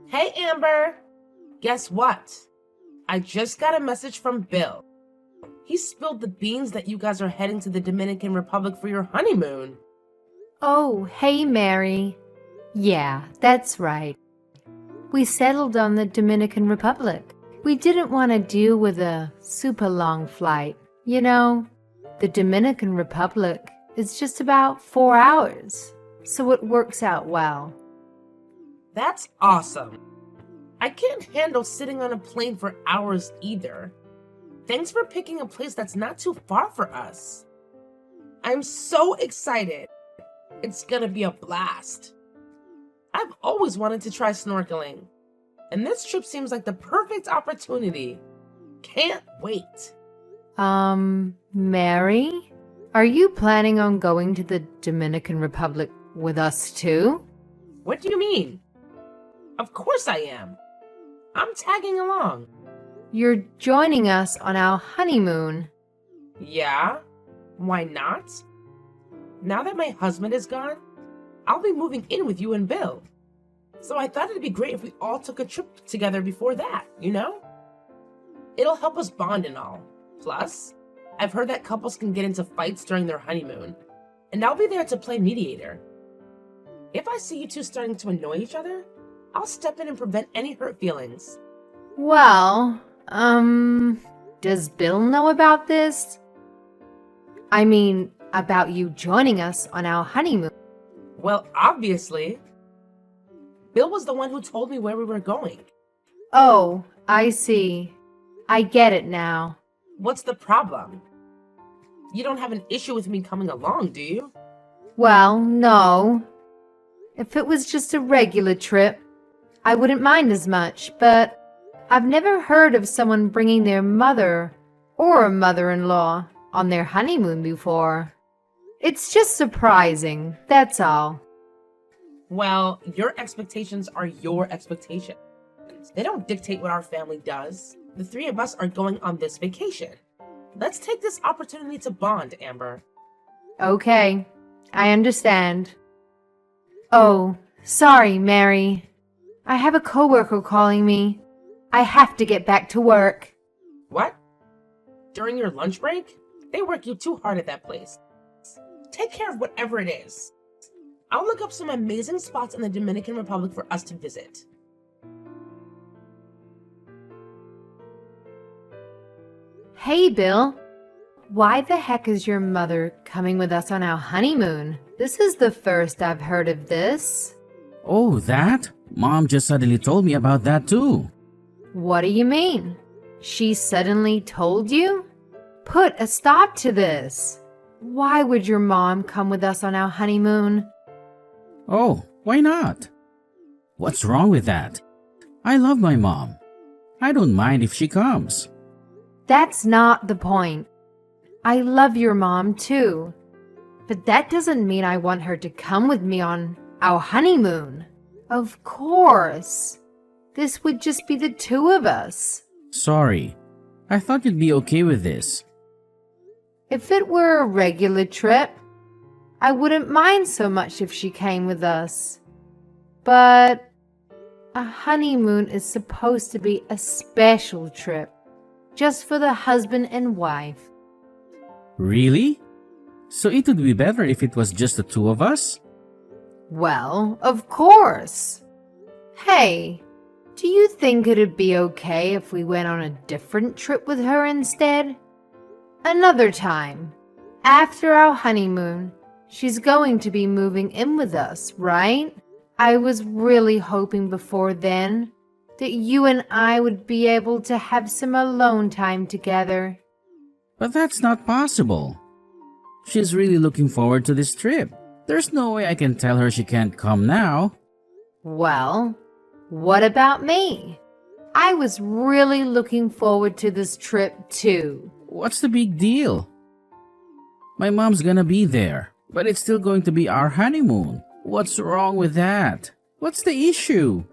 Hey, Amber. Guess what? I just got a message from Bill. He spilled the beans that you guys are heading to the Dominican Republic for your honeymoon. Oh, hey, Mary. Yeah, that's right. We settled on the Dominican Republic. We didn't want to deal with a super long flight. You know, the Dominican Republic is just about 4 hours, so it works out well. That's awesome. I can't handle sitting on a plane for hours either. Thanks for picking a place that's not too far for us. I'm so excited. It's gonna be a blast. I've always wanted to try snorkeling, and this trip seems like the perfect opportunity. Can't wait. Mary? Are you planning on going to the Dominican Republic with us too? What do you mean? Of course I am. I'm tagging along. You're joining us on our honeymoon. Yeah? Why not? Now that my husband is gone, I'll be moving in with you and Bill. So I thought it'd be great if we all took a trip together before that, you know? It'll help us bond and all. Plus, I've heard that couples can get into fights during their honeymoon, and I'll be there to play mediator. If I see you two starting to annoy each other, I'll step in and prevent any hurt feelings. Well, does Bill know about this? I mean, about you joining us on our honeymoon. Well, obviously. Bill was the one who told me where we were going. Oh, I see. I get it now. What's the problem? You don't have an issue with me coming along, do you? Well, no. If it was just a regular trip, I wouldn't mind as much, but I've never heard of someone bringing their mother or a mother-in-law on their honeymoon before. It's just surprising, that's all. Well, your expectations are your expectations. They don't dictate what our family does. The three of us are going on this vacation. Let's take this opportunity to bond, Amber. Okay, I understand. Oh, sorry, Mary. I have a coworker calling me. I have to get back to work. What? During your lunch break? They work you too hard at that place. Take care of whatever it is. I'll look up some amazing spots in the Dominican Republic for us to visit. Hey, Bill. Why the heck is your mother coming with us on our honeymoon? This is the first I've heard of this. Oh, that? Mom just suddenly told me about that too. What do you mean? She suddenly told you? Put a stop to this. Why would your mom come with us on our honeymoon? Oh, why not? What's wrong with that? I love my mom. I don't mind if she comes. That's not the point. I love your mom too. But that doesn't mean I want her to come with me on our honeymoon. Of course. This would just be the two of us. Sorry. I thought you'd be okay with this. If it were a regular trip, I wouldn't mind so much if she came with us. But a honeymoon is supposed to be a special trip, just for the husband and wife. Really? So it would be better if it was just the two of us? Well, of course. Hey, do you think it'd be okay if we went on a different trip with her instead? Another time, after our honeymoon, she's going to be moving in with us, right? I was really hoping before then that you and I would be able to have some alone time together. But that's not possible. She's really looking forward to this trip. There's no way I can tell her she can't come now. Well, what about me? I was really looking forward to this trip too. What's the big deal? My mom's gonna be there, but it's still going to be our honeymoon. What's wrong with that? What's the issue?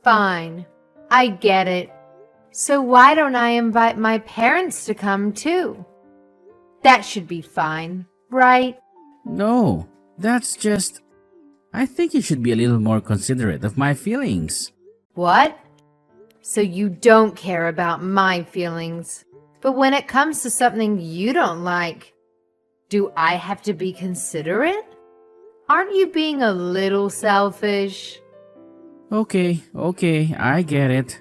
Fine, I get it. So why don't I invite my parents to come too? That should be fine, right? No, that's just... I think you should be a little more considerate of my feelings. What? So you don't care about my feelings. But when it comes to something you don't like, do I have to be considerate? Aren't you being a little selfish? Okay, I get it.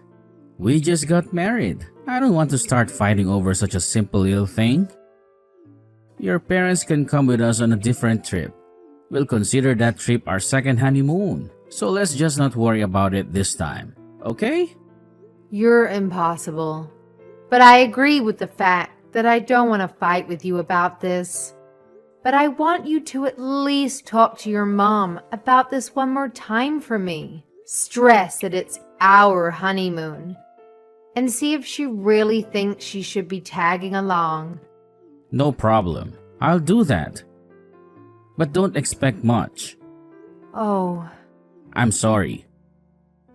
We just got married. I don't want to start fighting over such a simple little thing. Your parents can come with us on a different trip. We'll consider that trip our second honeymoon. So let's just not worry about it this time, okay? You're impossible. But I agree with the fact that I don't want to fight with you about this. But I want you to at least talk to your mom about this one more time for me. Stress that it's our honeymoon. And see if she really thinks she should be tagging along. No problem. I'll do that. But don't expect much. Oh, I'm sorry.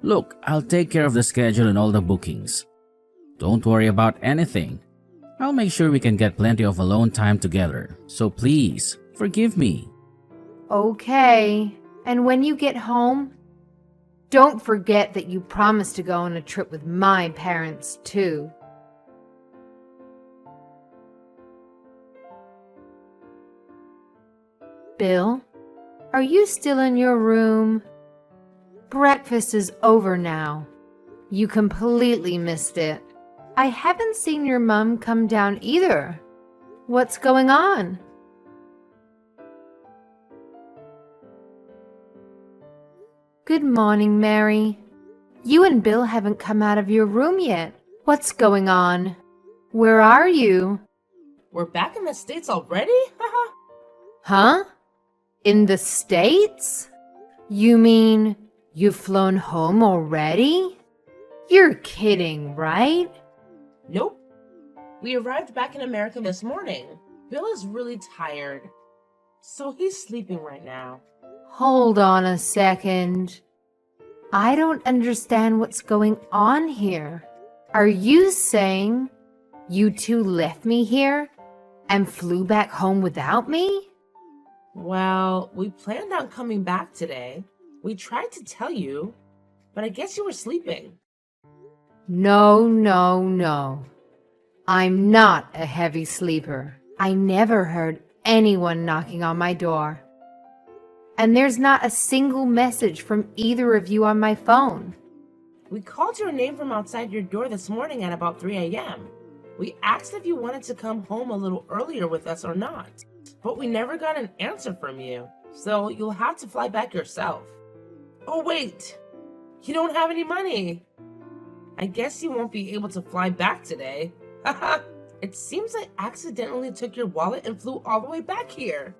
Look, I'll take care of the schedule and all the bookings. Don't worry about anything. I'll make sure we can get plenty of alone time together. So please, forgive me. okay. And when you get home, don't forget that you promised to go on a trip with my parents, too. Bill, are you still in your room? Breakfast is over now. You completely missed it. I haven't seen your mom come down either. What's going on? Good morning, Mary. You and Bill haven't come out of your room yet. What's going on? Where are you? We're back in the States already? Haha. Huh? In the States? You mean you've flown home already? You're kidding, right? Nope. We arrived back in America this morning. Bill is really tired, so he's sleeping right now. Hold on a second. I don't understand what's going on here. Are you saying you two left me here and flew back home without me? Well, we planned on coming back today. We tried to tell you, but I guess you were sleeping. No, no, no. I'm not a heavy sleeper. I never heard anyone knocking on my door. And there's not a single message from either of you on my phone. We called your name from outside your door this morning at about 3 a.m. We asked if you wanted to come home a little earlier with us or not, but we never got an answer from you, so you'll have to fly back yourself. Oh wait, you don't have any money. I guess you won't be able to fly back today. Haha, it seems I accidentally took your wallet and flew all the way back here.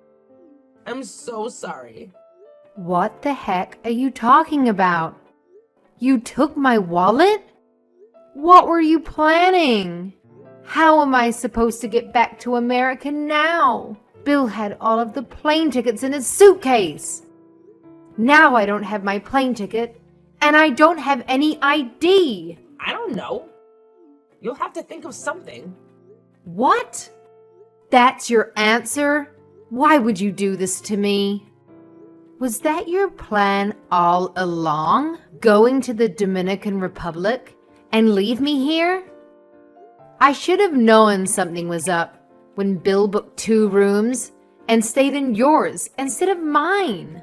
I'm so sorry. What the heck are you talking about? You took my wallet? What were you planning? How am I supposed to get back to America now? Bill had all of the plane tickets in his suitcase. Now I don't have my plane ticket, and I don't have any ID. I don't know. You'll have to think of something. What? That's your answer? Why would you do this to me? Was that your plan all along? Going to the Dominican Republic and leave me here? I should have known something was up when Bill booked 2 rooms and stayed in yours instead of mine.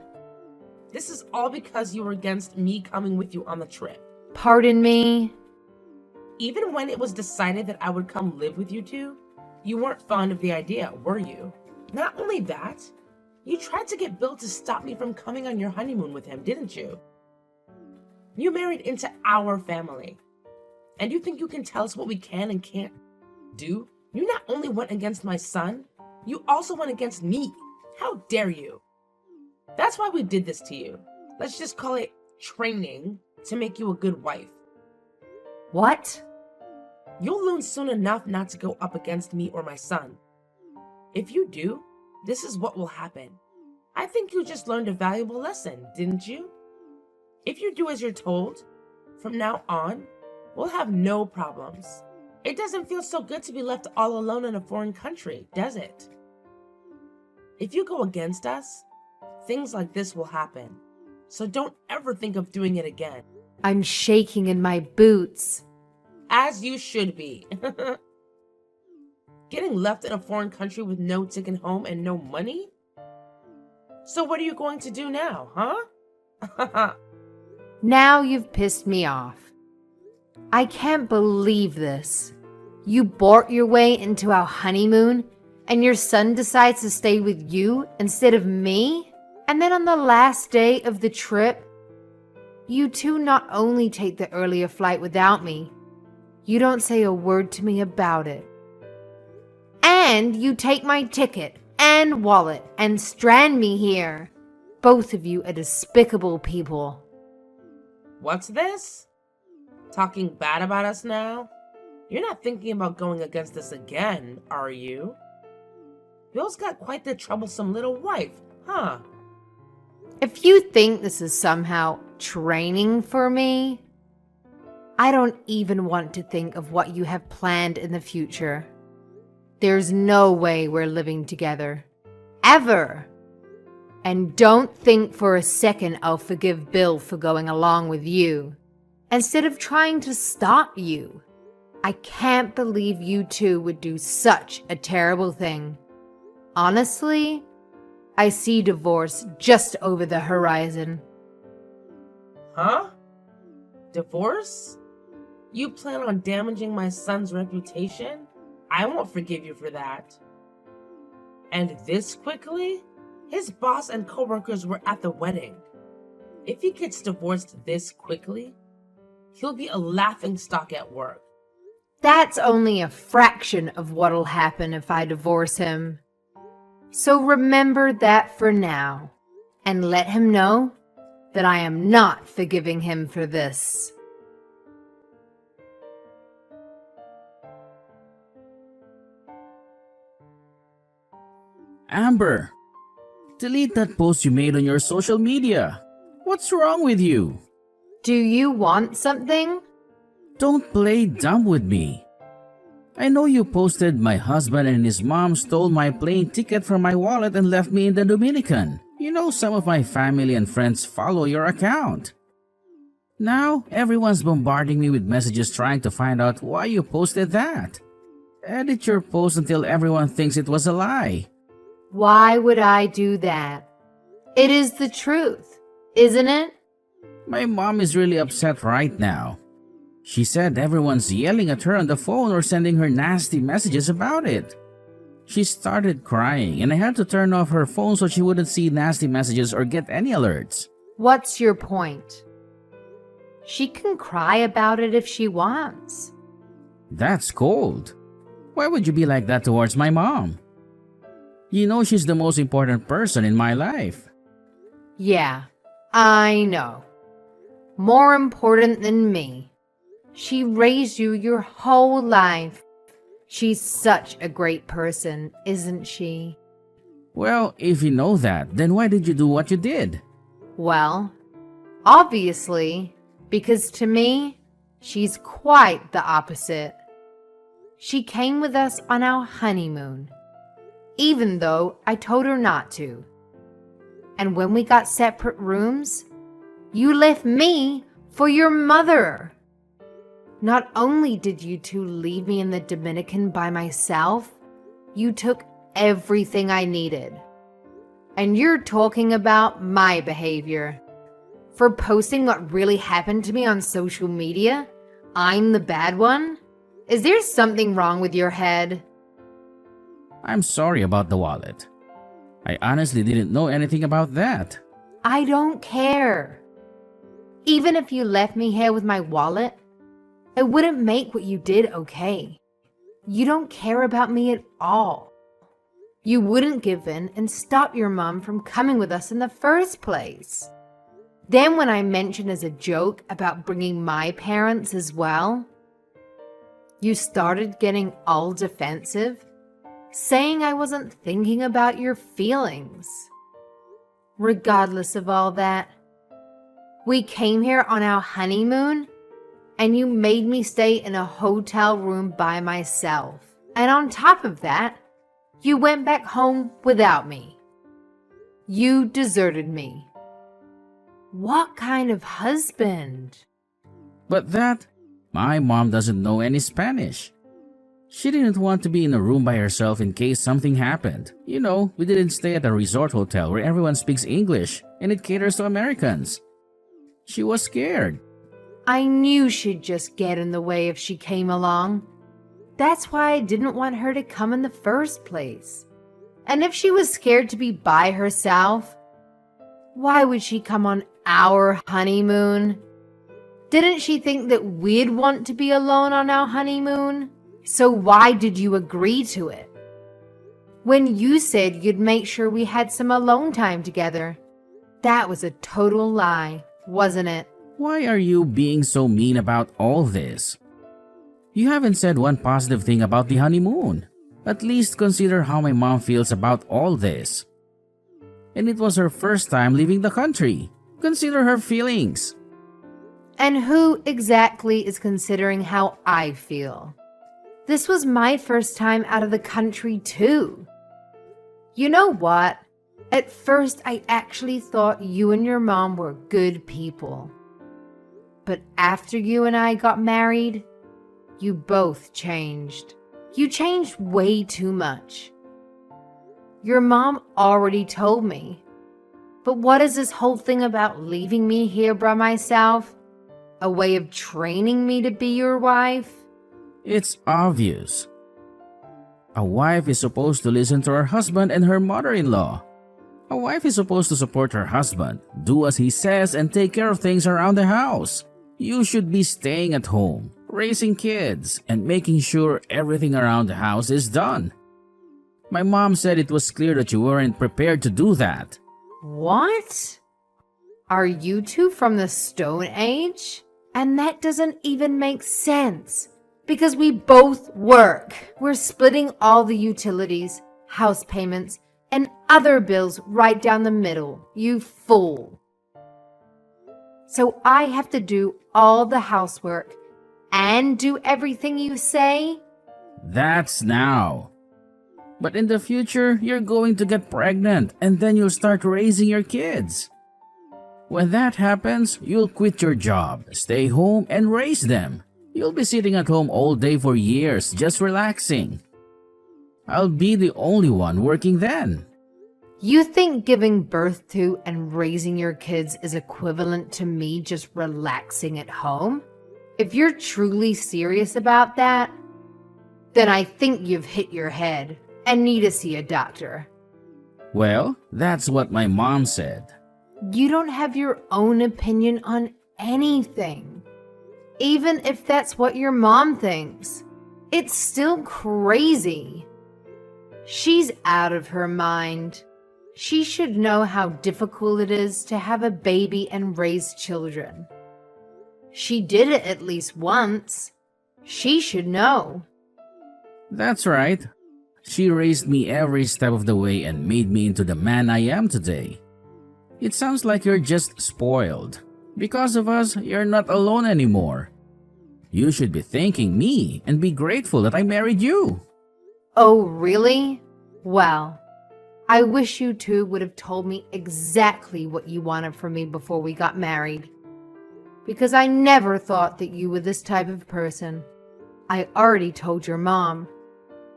This is all because you were against me coming with you on the trip. Pardon me? Even when it was decided that I would come live with you two, you weren't fond of the idea, were you? Not only that, you tried to get Bill to stop me from coming on your honeymoon with him, didn't you? You married into our family. And you think you can tell us what we can and can't do? You not only went against my son, you also went against me. How dare you? That's why we did this to you. Let's just call it training to make you a good wife. What? You'll learn soon enough not to go up against me or my son. If you do, this is what will happen. I think you just learned a valuable lesson, didn't you? If you do as you're told, from now on, we'll have no problems. It doesn't feel so good to be left all alone in a foreign country, does it? If you go against us, things like this will happen. So don't ever think of doing it again. I'm shaking in my boots. As you should be. Getting left in a foreign country with no ticket home and no money? So what are you going to do now, huh? Now you've pissed me off. I can't believe this. You bought your way into our honeymoon, and your son decides to stay with you instead of me? And then on the last day of the trip, you two not only take the earlier flight without me, you don't say a word to me about it. And you take my ticket and wallet and strand me here. Both of you are despicable people. What's this? Talking bad about us now? You're not thinking about going against us again, are you? Bill's got quite the troublesome little wife, huh? If you think this is somehow training for me, I don't even want to think of what you have planned in the future. There's no way we're living together. Ever. And don't think for a second I'll forgive Bill for going along with you, instead of trying to stop you. I can't believe you two would do such a terrible thing. Honestly, I see divorce just over the horizon. Huh? Divorce? You plan on damaging my son's reputation? I won't forgive you for that. And this quickly? His boss and coworkers were at the wedding. If he gets divorced this quickly, he'll be a laughingstock at work. That's only a fraction of what'll happen if I divorce him. So remember that for now, and let him know that I am not forgiving him for this. Amber, delete that post you made on your social media. What's wrong with you? Do you want something? Don't play dumb with me. I know you posted my husband and his mom stole my plane ticket from my wallet and left me in the Dominican. You know some of my family and friends follow your account. Now everyone's bombarding me with messages trying to find out why you posted that. Edit your post until everyone thinks it was a lie. Why would I do that? It is the truth, isn't it? My mom is really upset right now. She said everyone's yelling at her on the phone or sending her nasty messages about it. She started crying and I had to turn off her phone so she wouldn't see nasty messages or get any alerts. What's your point? She can cry about it if she wants. That's cold. Why would you be like that towards my mom? You know she's the most important person in my life. Yeah, I know. More important than me. She raised you your whole life. She's such a great person, isn't she? Well, if you know that, then why did you do what you did? Well, obviously, because to me, she's quite the opposite. She came with us on our honeymoon, even though I told her not to. And when we got separate rooms, you left me for your mother. Not only did you two leave me in the Dominican by myself, you took everything I needed. And you're talking about my behavior. For posting what really happened to me on social media, I'm the bad one? Is there something wrong with your head? I'm sorry about the wallet. I honestly didn't know anything about that. I don't care. Even if you left me here with my wallet, it wouldn't make what you did okay. You don't care about me at all. You wouldn't give in and stop your mom from coming with us in the first place. Then when I mentioned as a joke about bringing my parents as well, you started getting all defensive, saying I wasn't thinking about your feelings. Regardless of all that, we came here on our honeymoon and you made me stay in a hotel room by myself. And on top of that, you went back home without me. You deserted me. What kind of husband? But my mom doesn't know any Spanish. She didn't want to be in a room by herself in case something happened. You know, we didn't stay at a resort hotel where everyone speaks English and it caters to Americans. She was scared. I knew she'd just get in the way if she came along. That's why I didn't want her to come in the first place. And if she was scared to be by herself, why would she come on our honeymoon? Didn't she think that we'd want to be alone on our honeymoon? So why did you agree to it? When you said you'd make sure we had some alone time together, that was a total lie, wasn't it? Why are you being so mean about all this? You haven't said one positive thing about the honeymoon. At least consider how my mom feels about all this. And it was her first time leaving the country. Consider her feelings. And who exactly is considering how I feel? This was my first time out of the country too. You know what? At first I actually thought you and your mom were good people. But after you and I got married, you both changed. You changed way too much. Your mom already told me. But what is this whole thing about leaving me here by myself? A way of training me to be your wife? It's obvious. A wife is supposed to listen to her husband and her mother-in-law. A wife is supposed to support her husband, do as he says, and take care of things around the house. You should be staying at home, raising kids, and making sure everything around the house is done. My mom said it was clear that you weren't prepared to do that. What? Are you two from the Stone Age? And that doesn't even make sense. Because we both work. We're splitting all the utilities, house payments, and other bills right down the middle, you fool. So I have to do all the housework and do everything you say? That's now. But in the future, you're going to get pregnant and then you'll start raising your kids. When that happens, you'll quit your job, stay home, and raise them. You'll be sitting at home all day for years, just relaxing. I'll be the only one working then. You think giving birth to and raising your kids is equivalent to me just relaxing at home? If you're truly serious about that, then I think you've hit your head and need to see a doctor. Well, that's what my mom said. You don't have your own opinion on anything. Even if that's what your mom thinks, it's still crazy. She's out of her mind. She should know how difficult it is to have a baby and raise children. She did it at least once. She should know. That's right. She raised me every step of the way and made me into the man I am today. It sounds like you're just spoiled. Because of us, you're not alone anymore. You should be thanking me and be grateful that I married you. Oh, really? Well, I wish you two would have told me exactly what you wanted from me before we got married. Because I never thought that you were this type of person. I already told your mom.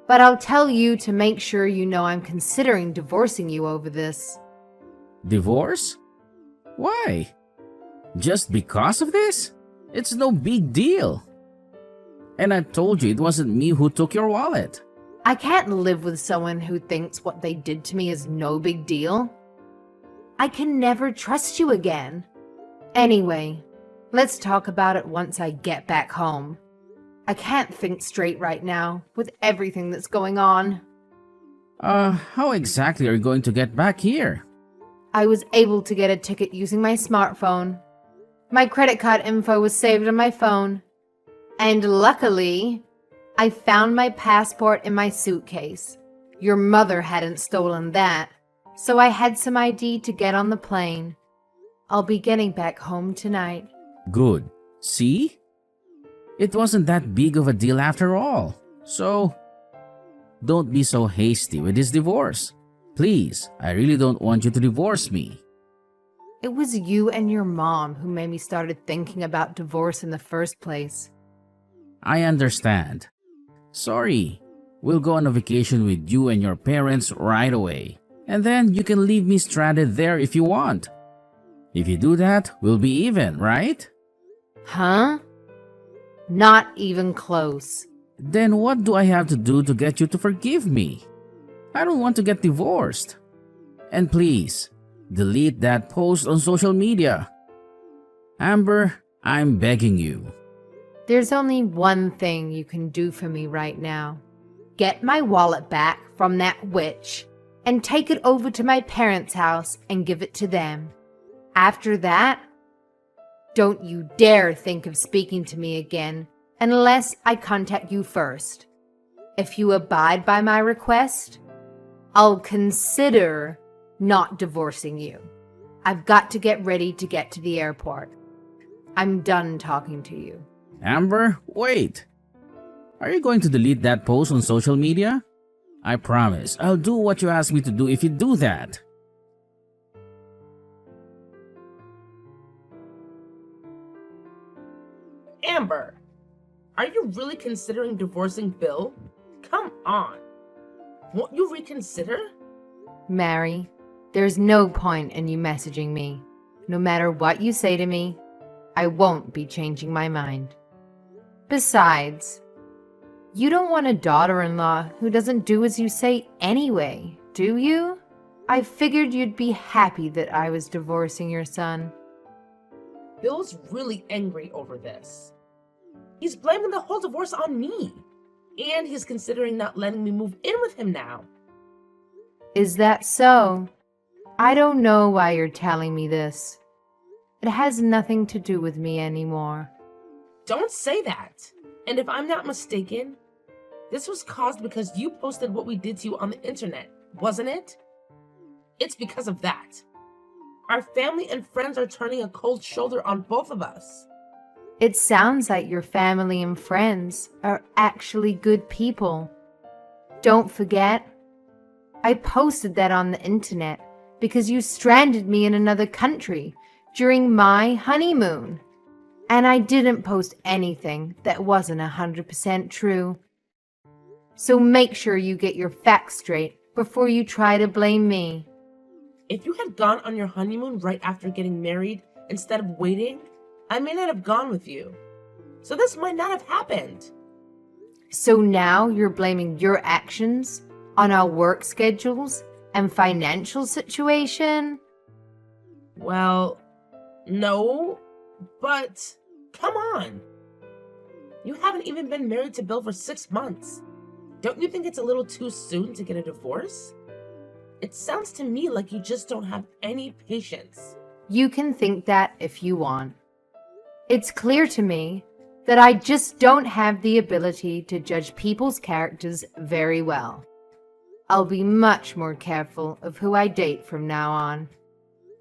But I'll tell you to make sure you know I'm considering divorcing you over this. Divorce? Why? Just because of this? It's no big deal. And I told you it wasn't me who took your wallet. I can't live with someone who thinks what they did to me is no big deal. I can never trust you again. Anyway, let's talk about it once I get back home. I can't think straight right now with everything that's going on. How exactly are you going to get back here? I was able to get a ticket using my smartphone. My credit card info was saved on my phone. And luckily, I found my passport in my suitcase. Your mother hadn't stolen that, so I had some ID to get on the plane. I'll be getting back home tonight. Good. See? It wasn't that big of a deal after all. So, don't be so hasty with this divorce. Please, I really don't want you to divorce me. It was you and your mom who made me started thinking about divorce in the first place. I understand. Sorry. We'll go on a vacation with you and your parents right away. And then you can leave me stranded there if you want. If you do that, we'll be even, right? Huh? Not even close. Then what do I have to do to get you to forgive me? I don't want to get divorced. And please, delete that post on social media. Amber, I'm begging you. There's only one thing you can do for me right now. Get my wallet back from that witch and take it over to my parents' house and give it to them. After that, don't you dare think of speaking to me again unless I contact you first. If you abide by my request, I'll consider not divorcing you. I've got to get ready to get to the airport. I'm done talking to you. Amber, wait. Are you going to delete that post on social media? I promise I'll do what you ask me to do if you do that. Amber, are you really considering divorcing Bill? Come on. Won't you reconsider? Mary, there's no point in you messaging me. No matter what you say to me, I won't be changing my mind. Besides, you don't want a daughter-in-law who doesn't do as you say anyway, do you? I figured you'd be happy that I was divorcing your son. Bill's really angry over this. He's blaming the whole divorce on me. And he's considering not letting me move in with him now. Is that so? I don't know why you're telling me this. It has nothing to do with me anymore. Don't say that. And if I'm not mistaken, this was caused because you posted what we did to you on the internet, wasn't it? It's because of that. Our family and friends are turning a cold shoulder on both of us. It sounds like your family and friends are actually good people. Don't forget, I posted that on the internet because you stranded me in another country during my honeymoon. And I didn't post anything that wasn't 100% true. So make sure you get your facts straight before you try to blame me. If you had gone on your honeymoon right after getting married instead of waiting, I may not have gone with you. So this might not have happened. So now you're blaming your actions on our work schedules and financial situation? Well, no, but come on. You haven't even been married to Bill for 6 months. Don't you think it's a little too soon to get a divorce? It sounds to me like you just don't have any patience. You can think that if you want. It's clear to me that I just don't have the ability to judge people's characters very well. I'll be much more careful of who I date from now on,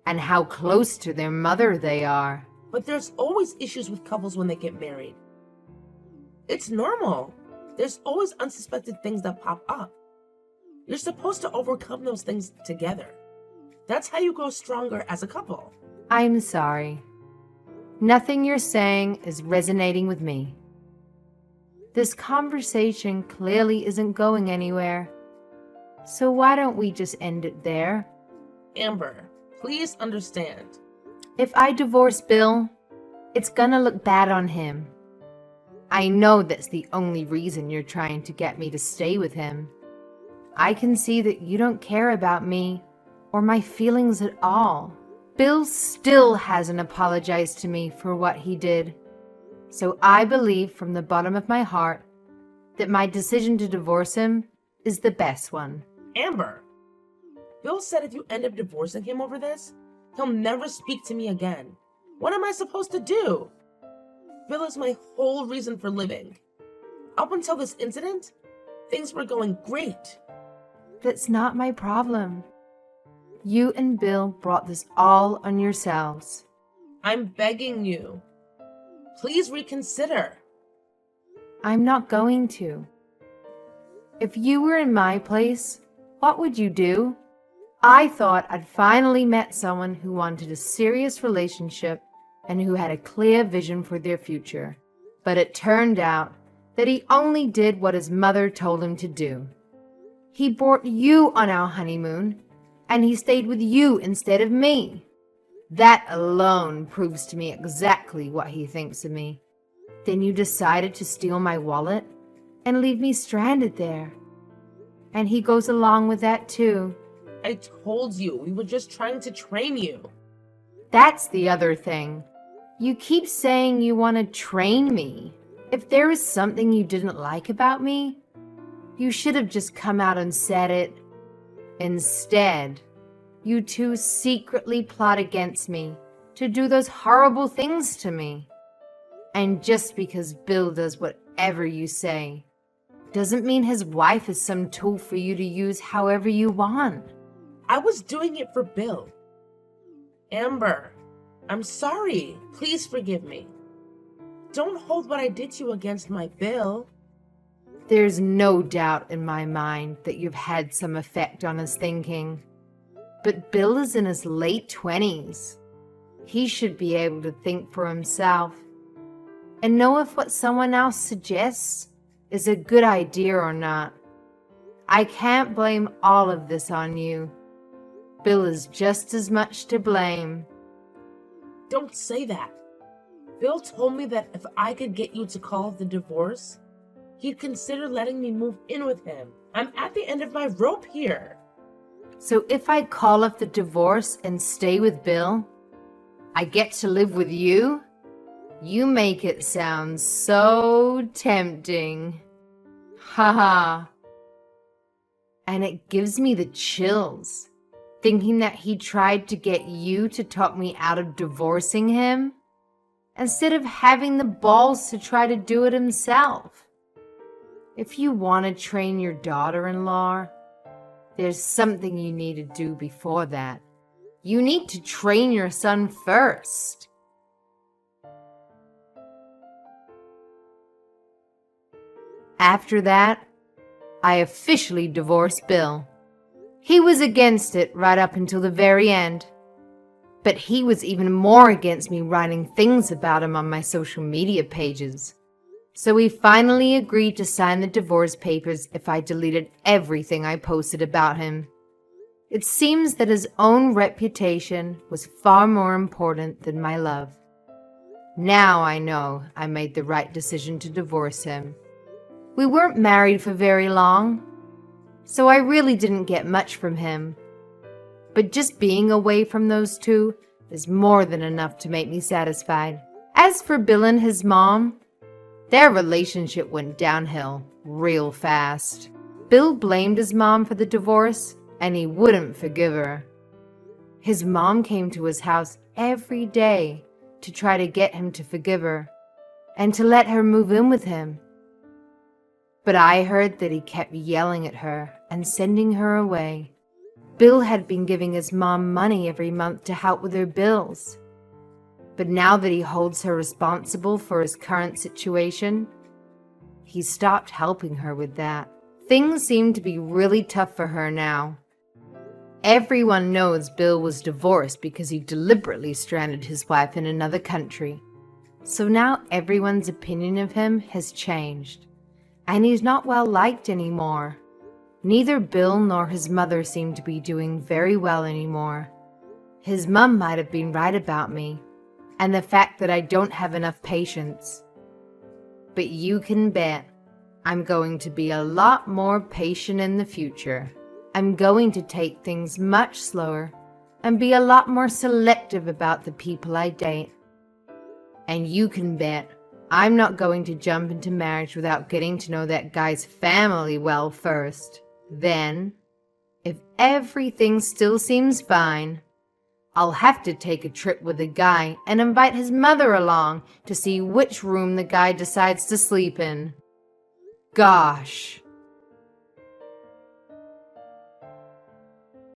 and how close to their mother they are. But there's always issues with couples when they get married. It's normal. There's always unsuspected things that pop up. You're supposed to overcome those things together. That's how you grow stronger as a couple. I'm sorry. Nothing you're saying is resonating with me. This conversation clearly isn't going anywhere. So why don't we just end it there? Amber, please understand. If I divorce Bill, it's gonna look bad on him. I know that's the only reason you're trying to get me to stay with him. I can see that you don't care about me or my feelings at all. Bill still hasn't apologized to me for what he did. So I believe from the bottom of my heart that my decision to divorce him is the best one. Amber, Bill said if you end up divorcing him over this, he'll never speak to me again. What am I supposed to do? Bill is my whole reason for living. Up until this incident, things were going great. That's not my problem. You and Bill brought this all on yourselves. I'm begging you. Please reconsider. I'm not going to. If you were in my place, what would you do? I thought I'd finally met someone who wanted a serious relationship and who had a clear vision for their future. But it turned out that he only did what his mother told him to do. He brought you on our honeymoon, and he stayed with you instead of me. That alone proves to me exactly what he thinks of me. Then you decided to steal my wallet and leave me stranded there. And he goes along with that too. I told you, we were just trying to train you. That's the other thing. You keep saying you want to train me. If there is something you didn't like about me, you should have just come out and said it. Instead, you two secretly plot against me to do those horrible things to me. And just because Bill does whatever you say, doesn't mean his wife is some tool for you to use however you want. I was doing it for Bill. Amber, I'm sorry. Please forgive me. Don't hold what I did to you against my Bill. There's no doubt in my mind that you've had some effect on his thinking. But Bill is in his late 20s. He should be able to think for himself and know if what someone else suggests is a good idea or not. I can't blame all of this on you. Bill is just as much to blame. Don't say that. Bill told me that if I could get you to call off the divorce, he'd consider letting me move in with him. I'm at the end of my rope here. So if I call off the divorce and stay with Bill, I get to live with you? You make it sound so tempting. Haha. And it gives me the chills, thinking that he tried to get you to talk me out of divorcing him, instead of having the balls to try to do it himself. If you want to train your daughter-in-law, there's something you need to do before that. You need to train your son first. After that, I officially divorced Bill. He was against it right up until the very end. But he was even more against me writing things about him on my social media pages. So he finally agreed to sign the divorce papers if I deleted everything I posted about him. It seems that his own reputation was far more important than my love. Now I know I made the right decision to divorce him. We weren't married for very long, so I really didn't get much from him. But just being away from those two is more than enough to make me satisfied. As for Bill and his mom, their relationship went downhill real fast. Bill blamed his mom for the divorce, and he wouldn't forgive her. His mom came to his house every day to try to get him to forgive her and to let her move in with him. But I heard that he kept yelling at her and sending her away. Bill had been giving his mom money every month to help with her bills. But now that he holds her responsible for his current situation, he stopped helping her with that. Things seem to be really tough for her now. Everyone knows Bill was divorced because he deliberately stranded his wife in another country. So now everyone's opinion of him has changed, and he's not well liked anymore. Neither Bill nor his mother seem to be doing very well anymore. His mom might have been right about me, and the fact that I don't have enough patience. But you can bet I'm going to be a lot more patient in the future. I'm going to take things much slower and be a lot more selective about the people I date. And you can bet I'm not going to jump into marriage without getting to know that guy's family well first. Then, if everything still seems fine, I'll have to take a trip with the guy and invite his mother along to see which room the guy decides to sleep in. Gosh,